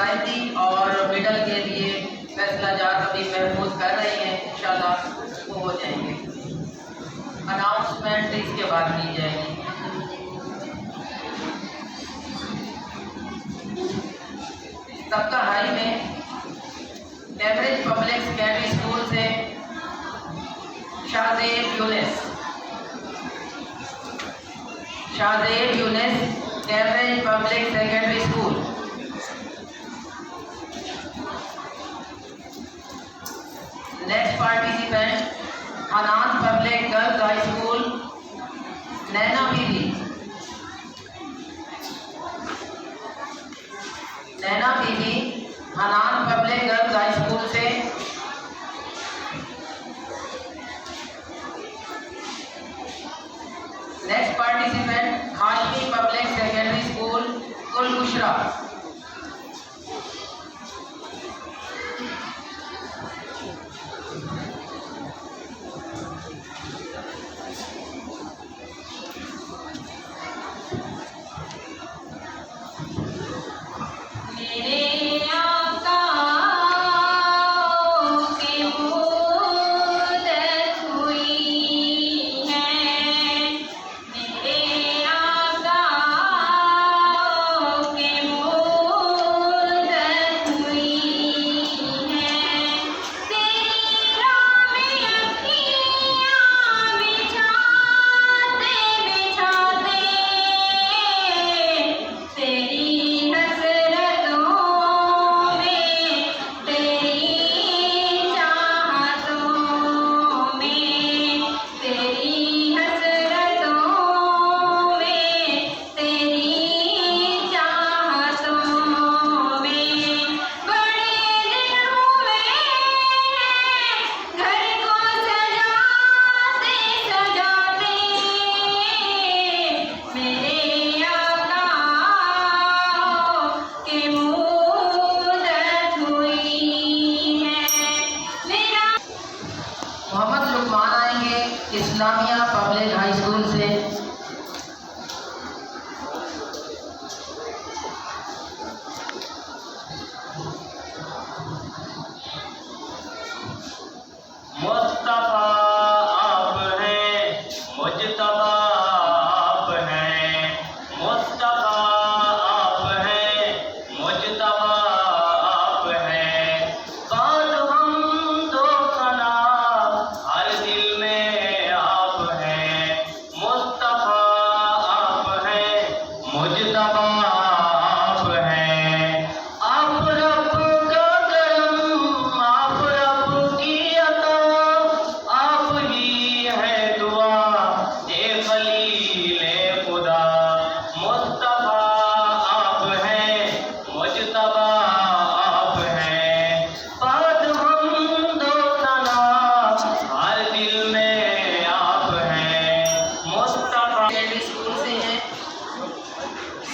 Primary और middle के लिए फैसला जात अभी महफूज कर रहे हैं, इंशाल्लाह वो हो जाएंगे। अनाउंसमेंट इसके बाद की जाएगी। तबका हाई में कैम्ब्रिज पब्लिक सेकेंडरी स्कूल से Shahzeb Younis Cambridge public secondary school. Next participant Anath public girls high school Naina Bibi Anath public girls high school से। Next participant Hashmi public secondary school Kulbushra. Mohammad Luqman आएंगे इस्लामिया पब्लिक हाई स्कूल से। मुस्तफा आप हैं, मुजतबा आप हैं। मुस्तफा आप हैं, मुजतबा आप हैं। बाद हम दो सना हर दिल में आप हैं। मुस्तफा आप हैं, मुजतबा आप हैं। आप रब का करम, आप रब की अता, आप ही है दुआ ए खलीले खुदा। मुस्तफा आप हैं, मुजतबा आप हैं। बाद हम दो सना हर दिल में आप हैं। मुस्तफा सेकेंडरी स्कूल से हैं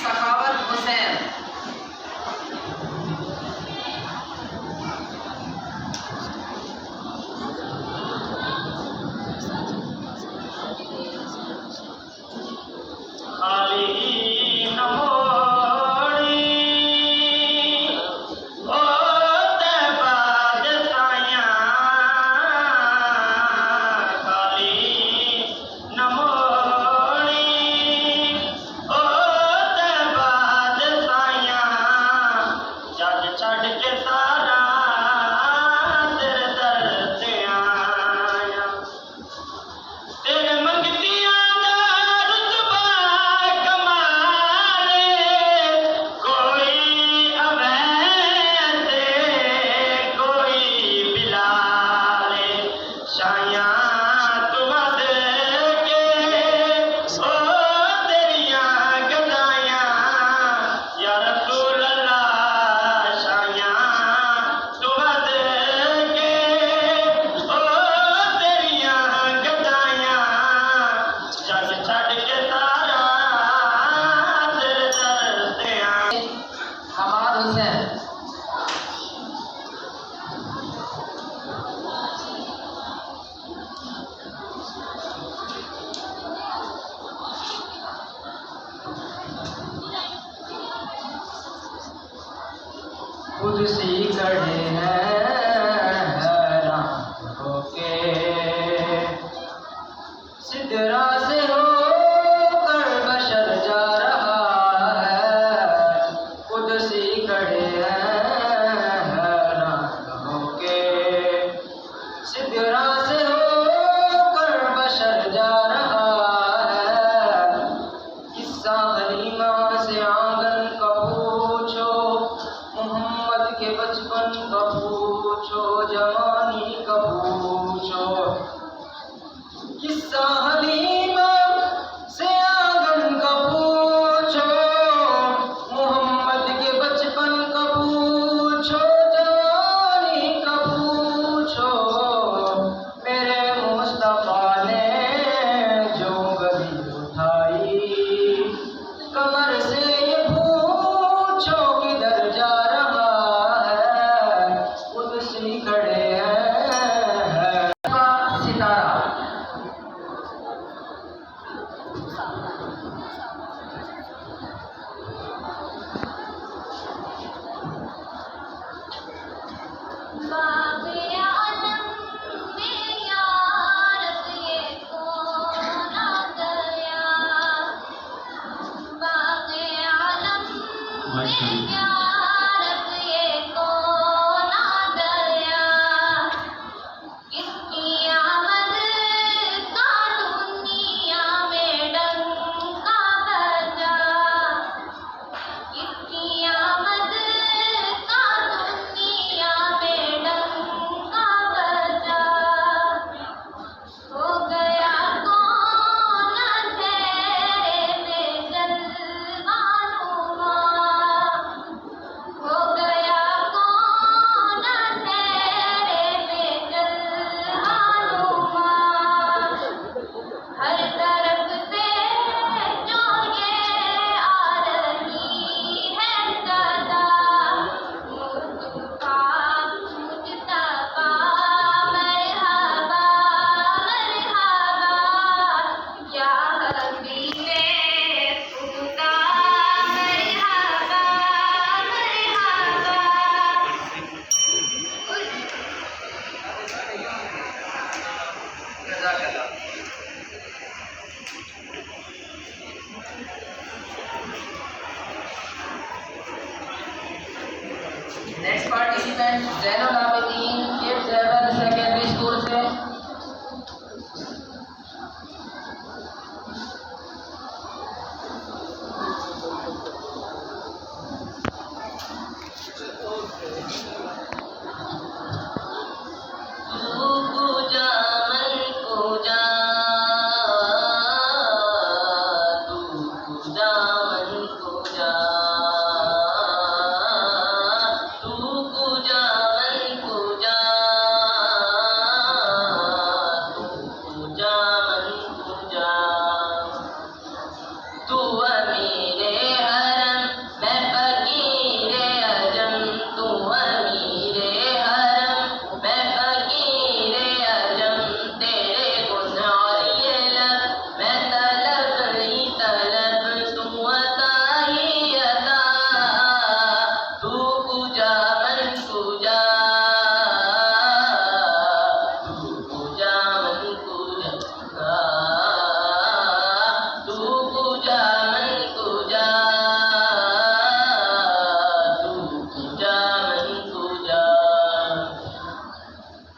सखावत हुसैन। खाली न मोड़ी ओ तबाद सायां। खाली न मोड़ी ओ तबाद सायां। जग छड़ के सारा तेरे दर ते आया। तेरे मंगतियां दा रुतबा कमाले, कोई अवैध कोई बिलाले। शायां तू हद के ओ तेरियां गदायां या रसूल अल्लाह। शायां तू हद के ओ तेरियां गदायां। जग छड़ के सारा तेरे दर ते आया। हमाद हुसैन। खुद सी खड़े हैं हैरान होके। सिदरा से होकर बशर जा रहा है, खुद सी खड़े हैं हैरान होके। सिदरा से होकर बशर जा रहा है, किस्सा हलीमा से आंगन का पूछो, मोहम्मद के बचपन का पूछो, जवानी का पूछो। किस्सा हलीमा से आंगन का पूछो, मोहम्मद के बचपन का पूछो, जवानी का पूछो। मेरे मुस्तफा ने जो गली उठाई, कमर से ये पूछो किधर जा रहा है, खुद सी खड़े हैं सितारा। बाग़े आलम में यार ये कौन आ गया, बाग़े आलम में यार ये कौन आ गया। किसकी आमद का दुनिया में डंका बजा, किसकी आमद का दुनिया में डंका बजा। हो गया कौन तेरे में जलवानुमा, हो गया कौन तेरे में जलवानुमा। हर तरफ से जो ये आ रही है सदा, मुस्तफा मुजतबा मरहबा मरहबा, या हबीबे खुदा मरहबा मरहबा। जज़ाकल्लाह। Next participant Zainul Abidin kids heaven secondary school से। तू पूजा मन पूजा, तू पूजा मन पूजा, तू पूजा मन पूजा, तू पूजा मन पूजा। तू अमीरे हरम मैं फकीरे अजम, तू अमीरे हरम मैं फकीरे अजम। तेरे गुण और ये लब मैं तलब ही तलब, तू अता ही अता। तू पूजा मन पूजा, तू पूजा मन पूजा, तू पूजा मन पूजा, तू पूजा मन पूजा।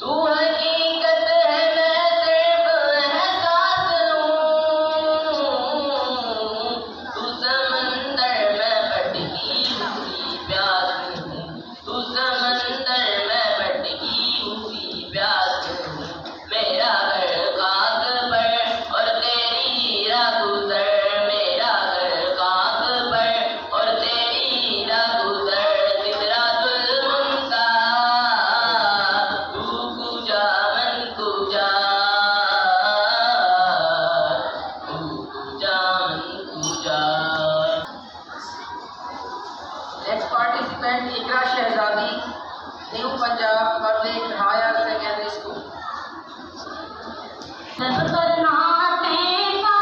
तू हकीकत है मैं सिर्फ एहसास हूँ, तू समंदर में भटकी हुई प्यास हूँ, तू समंदर में भटकी हुई प्यास हूँ। मेरा घर खाक पर और तेरी राह गुज़र, मेरा घर खाक पर और तेरी राह गुज़र। सिदरातुल मुंतहा तू पूजा मन पूजा, तू पूजा मन पूजा। Next participant Iqra Shahzadi new Punjab public higher secondary school. सब करना तेरा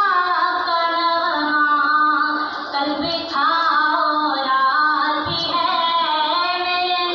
करना, कल बिठाओ यार भी है मेरे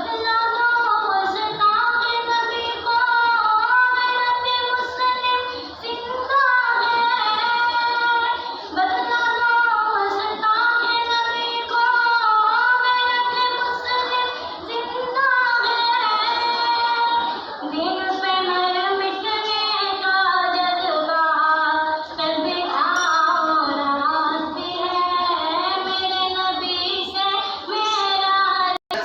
बदला दो मुस्ताक़ नबी को मेरत मुस्लिम जिंदा है बदला दो मुस्ताक़ नबी को मेरत मुस्लिम जिंदा है दिन पे मर मिटने का जज्बा कल्बे आराज़ भी है मेरे नबी से मेरा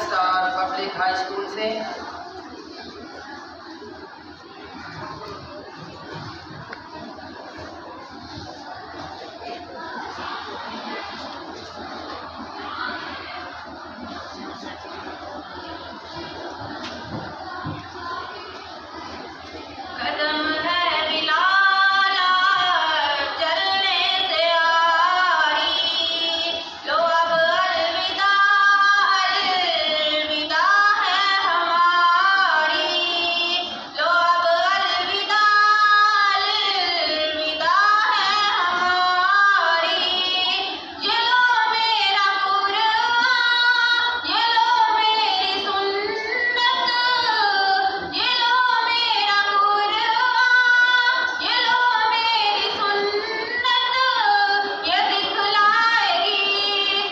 स्टार पब्लिक हाई स्कूल से कदम है बिलाला चलने से आई लो अब अलविदा अलविदा है हमारी लो अब अलविदा अलविदा है हमारी ये लो मेरा कुरान ये लो मेरी सुन्नत ये लो मेरा कुरान ये लो मेरी सुन्नत ये दिखलाएगी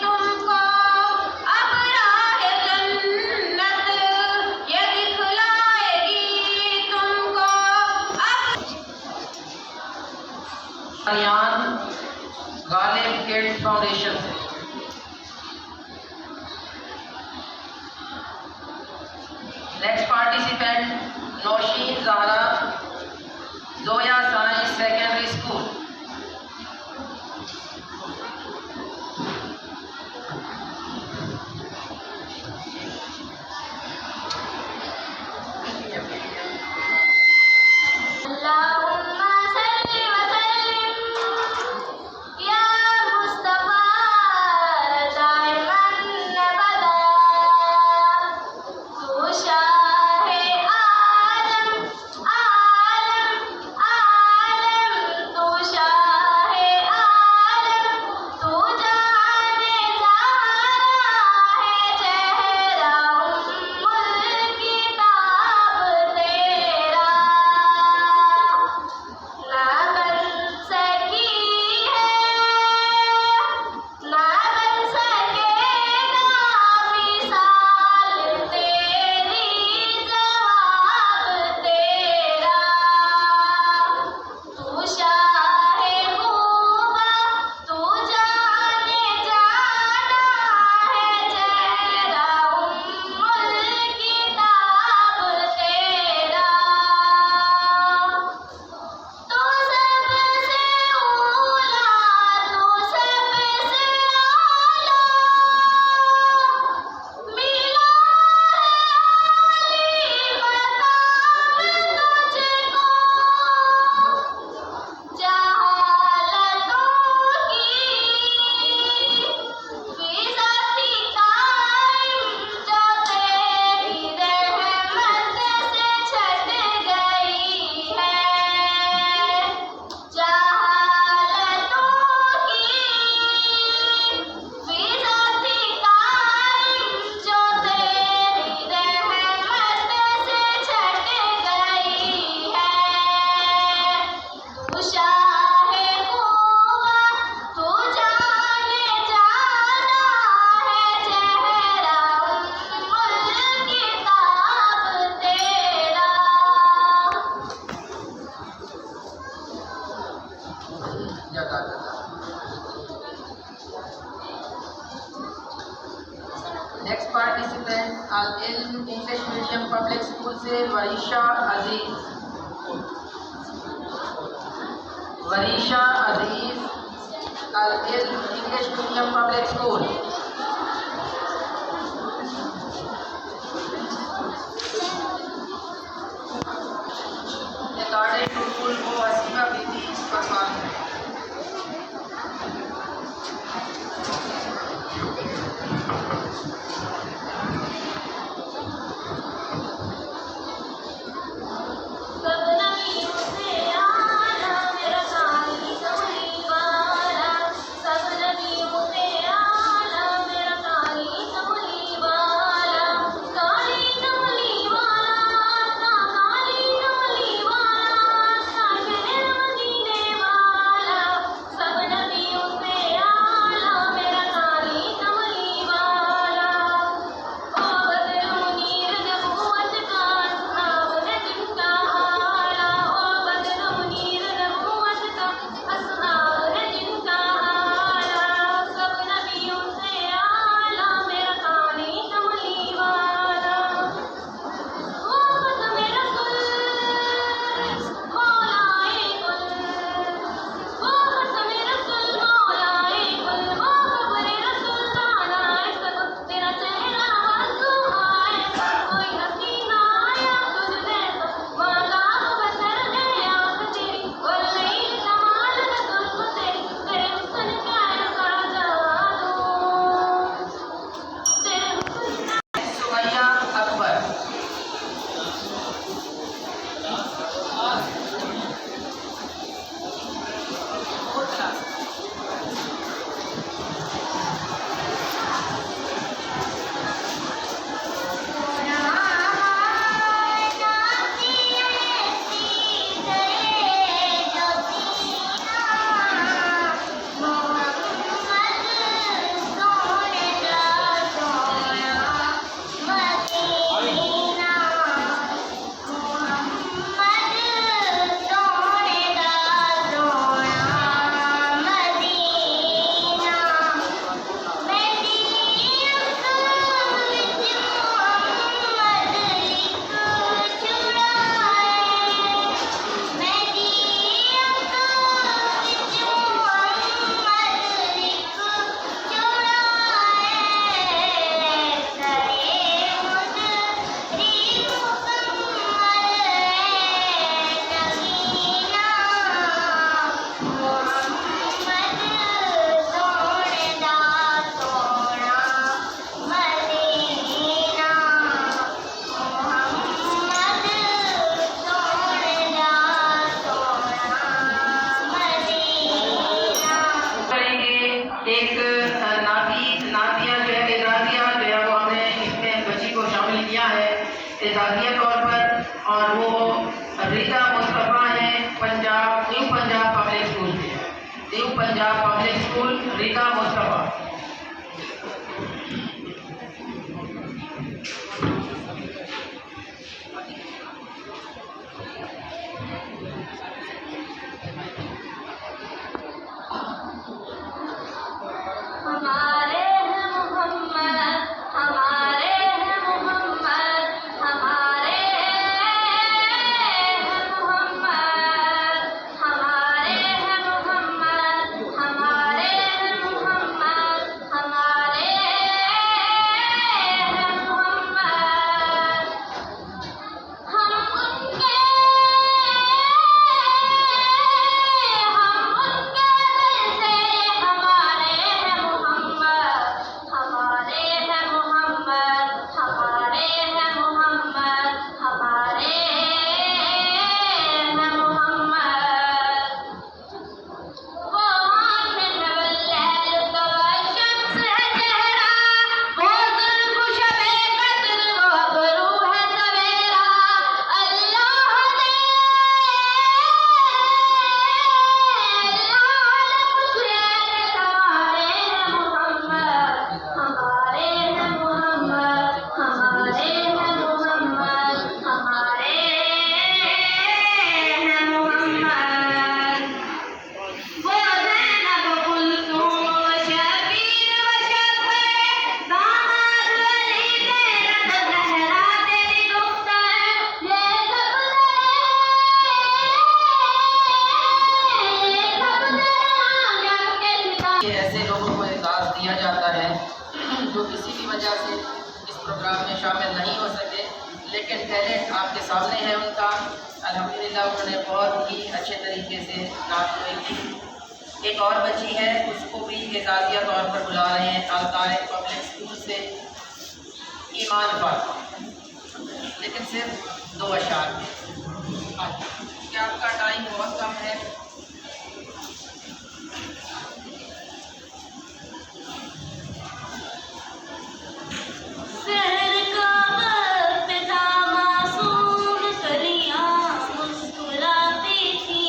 तुमको अब राह जन्नत ये दिखलाएगी तुमको अब अयान गालिब किड्स फाउंडेशन से next participant Nausheen Zahra Zoya science secondary school अल्लाहुम्मा सल्लि व सल्लिम या मुस्तफा दाइमन अबदा तू शाहे आलम आलम आलम तू शाहे आलम तू जाने ज़हरा है चेहरा उम्मुल किताब तेरा ना बन सकी है ना बन सकेगा मिसाल तेरी जवाब तेरा तू शाहे खूबा तू जाने जाना है चेहरा उम्मुल किताब तेरा तो सबसे ऊला तो सबसे आला मिला है मकाम तुझको जहालतों की फिजा थी कायम जो तेरी रहमत से छट गई है जहालतों की फिजा थी कायम जो तेरी रहमत से छट गई है तू शाहे खूबा तू जाने जाना है चेहरा उम्मुल किताब तेरा नेक्स्ट पार्टिसिपेंट अल Ilm English medium public school से Varisha Aziz Al Ilm English medium public school according to full को हसीबा बीबी परफॉर्म है सब नबियों से आला मेरा काली कमली वाला सब नबियों से आला लिया है एजाजिया तौर पर, और वो रीता मुस्तफ़ा है Punjab, new Punjab public school से, new Punjab public school, Rita Mustafa. हमारे हैं मोहम्मद, हमारे हैं मोहम्मद, हमारे हैं मोहम्मद, हमारे हैं मोहम्मद, हमारे हैं मोहम्मद, हमारे हैं मोहम्मद। हम उनके दिल से हमारे हैं मोहम्मद, हमारे हैं मोहम्मद, हमारे हैं मोहम्मद, हमारे हैं मोहम्मद। वो आँखें हैं वल्लैल का शख्स है चेहरा, वो जुल्फ़ शबे कद्र वो अबरू है सवेरा। अल्लाह ने पूछे हमारे हैं मोहम्मद, हमारे हैं मोहम्मद, हमारे हैं मोहम्मद, हमारे हैं मोहम्मद। वो ज़ैनब कुलसूम व शबीर व शफ़े, दामाद अली ज़ैनब ज़हरा तेरी दुख्तर, ये सब आलम के सितारे। ये ऐसे लोगों को एजाज़ दिया जाता है जो किसी भी वजह से इस प्रोग्राम में शामिल नहीं हो सके, लेकिन टैलेंट आपके सामने है उनका। अल्हम्दुलिल्लाह उन्होंने बहुत ही अच्छे तरीके से नात गाई की। एक और बच्ची है, उसको भी एजाजिया तौर पर बुला रहे हैं अल-तारिक पब्लिक स्कूल से, ईमान फातिमा, लेकिन सिर्फ 2 अशार में। क्या आपका टाइम बहुत कम है? शहर का वक्त था, मासूम कलियां मुस्कुराती थी,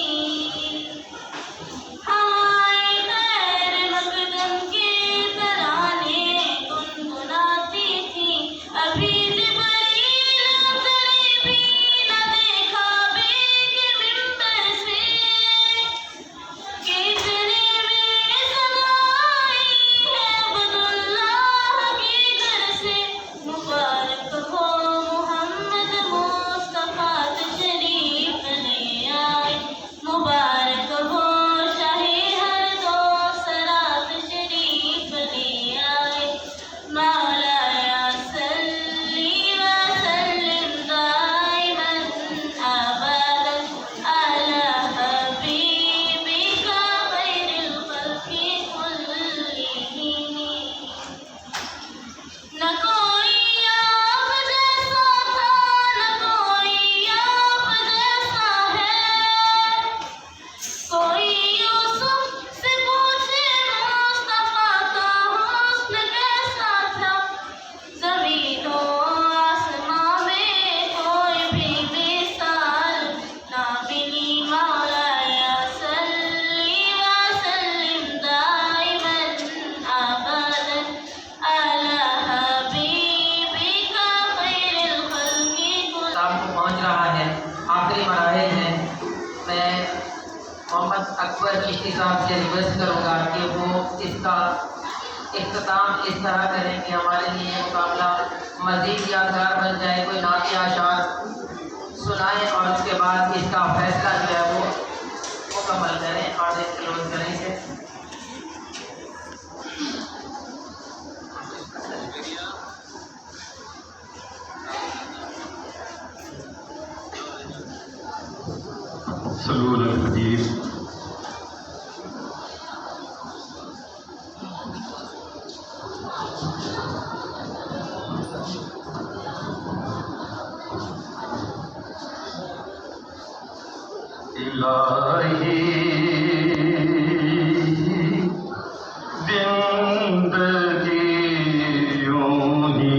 हवाएं खैर मकदम के तराने गुनगुनाती थी। अभी जिब्रील उतरे भी न देखा बेग मिंबर से, कितने में सगाई है अब्दुल्लाह के घर से। मुबारक हो मोहम्मद मुस्तफा तशरीफ ले आए, मुबारक हो शाही हर दो सरा तशरीफ ले आए। मौलाया सल्ली व सल्लिम दाइमन अबदन अला हबीबिका खैरिल खल्क़ि कुल्लिहिम। न कोई आप जैसा था, न कोई आप जैसा है, कोई यूसुफ से पूछे मुस्तफा का हुस्न कैसा था। ज़मीनो आसमां में कोई भी मिसाल ना मिली। मौलाया सल्ली व सल्लिम दाइमन अबदन अला हबीबिका खैरिल खल्क़ि कुल्लिहिम। शाम को पहुंच रहा है, आखिरी मराहिल हैं। मैं मोहम्मद अकबर चिश्ती साहब से रिक्वेस्ट करूंगा कि वो इसका इख्तिताम इस तरह करें कि हमारे लिए ये मुकाबला मज़ीद यादगार बन जाए। कोई नात आशार सुनाएं और उसके बाद इसका फैसला जो है वो मुकम्मल करें और क्लोज करें इसे। सल्लल्लाहु अलैहि हबीब। इलाही जिंदगी यूं ही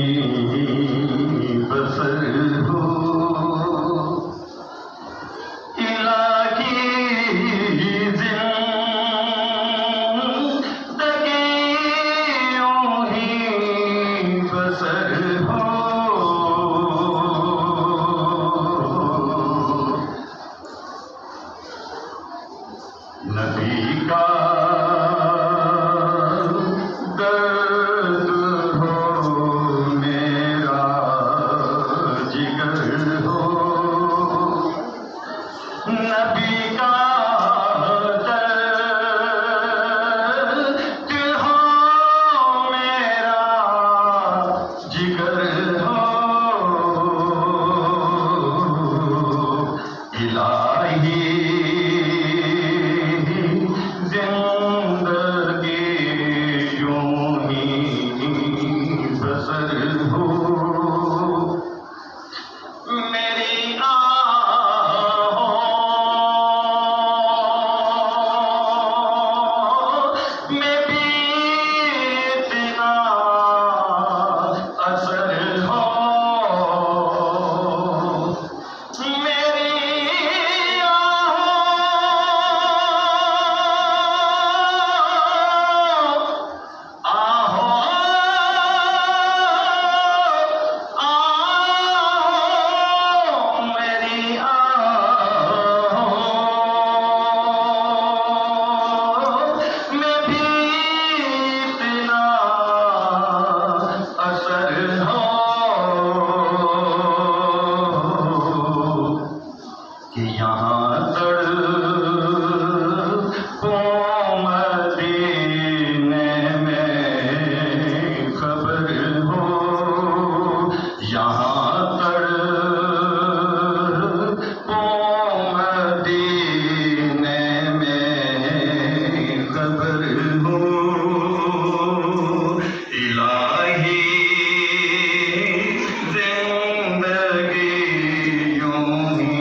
जिंदगी यूं ही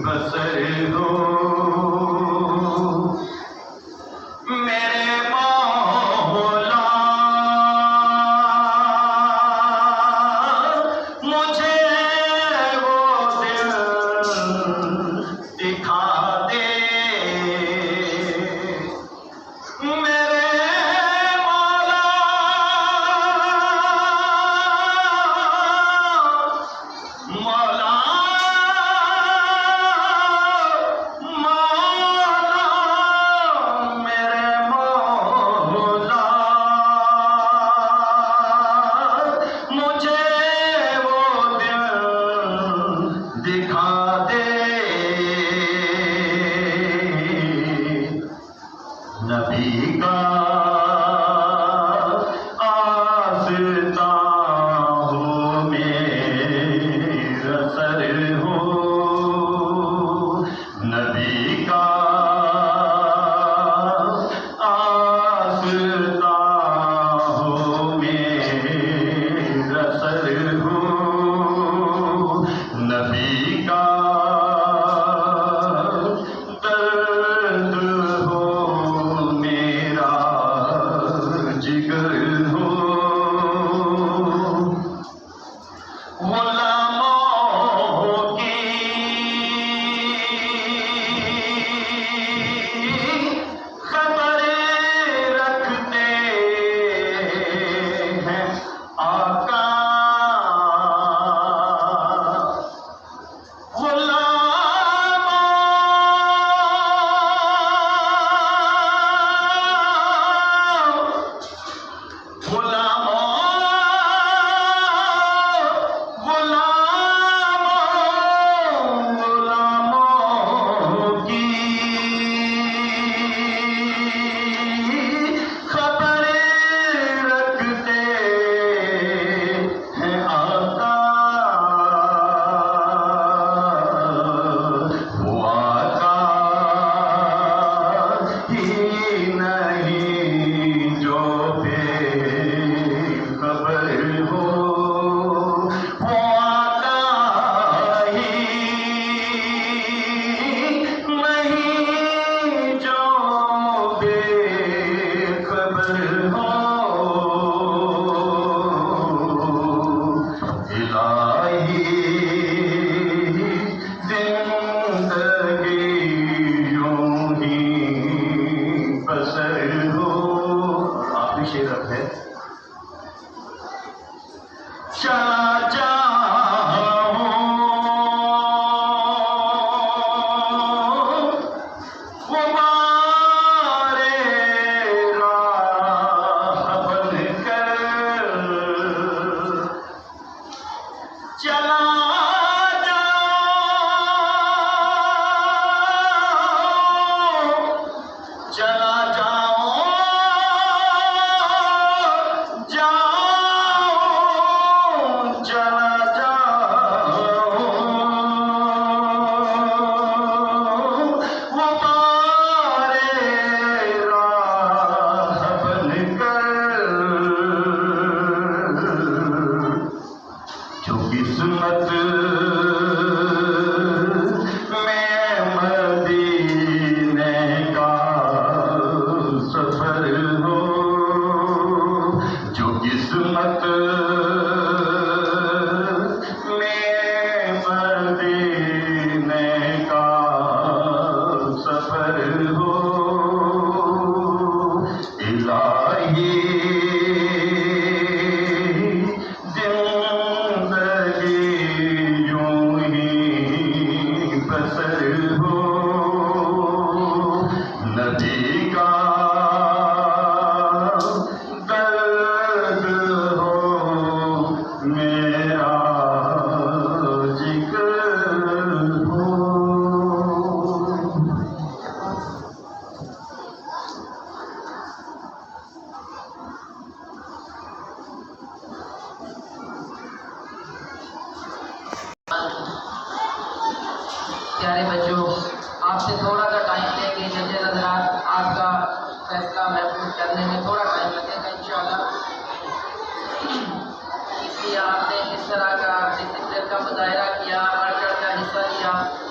बसर हो मेरे मौला, मुझे वो दिल दिखा दे मेरे मौला, मौला, मौला, मेरे मौला, मुझे वो दिल दिखा दे नबी का आस्ता हो मेरा सर हो नबी का आस्ता हो मेरा सर हो नबी का दर्द हो मेरा जिगर हो गुलामों की खबर रखते हैं आका गुलामों की खबर रखते हैं आका वो आका ही नहीं जो खबर हो वो आका ही नहीं जो बेखबर हो इलाही जिंदगी यूं ही बसर हो आखिरी शेर अब है चला जाऊं गुबारे राह बनकर चला जाऊं चला जाऊं जाऊं चला जाऊं वो बारे राह बनकर जो किस्मत में मदीने का सफर हो जो किस्मत में मदीने का सफर हो इलाही जिंदगी यूं ही बसर हो नबी का दर्द हो मेरा जिगर हो प्यारे बच्चों, आपसे थोड़ा सा टाइम लेंगे जजेस हज़रात, आपका फैसला महफूज करने में थोड़ा टाइम लगेगा इंशाअल्लाह। इसलिए आपने इस तरह का था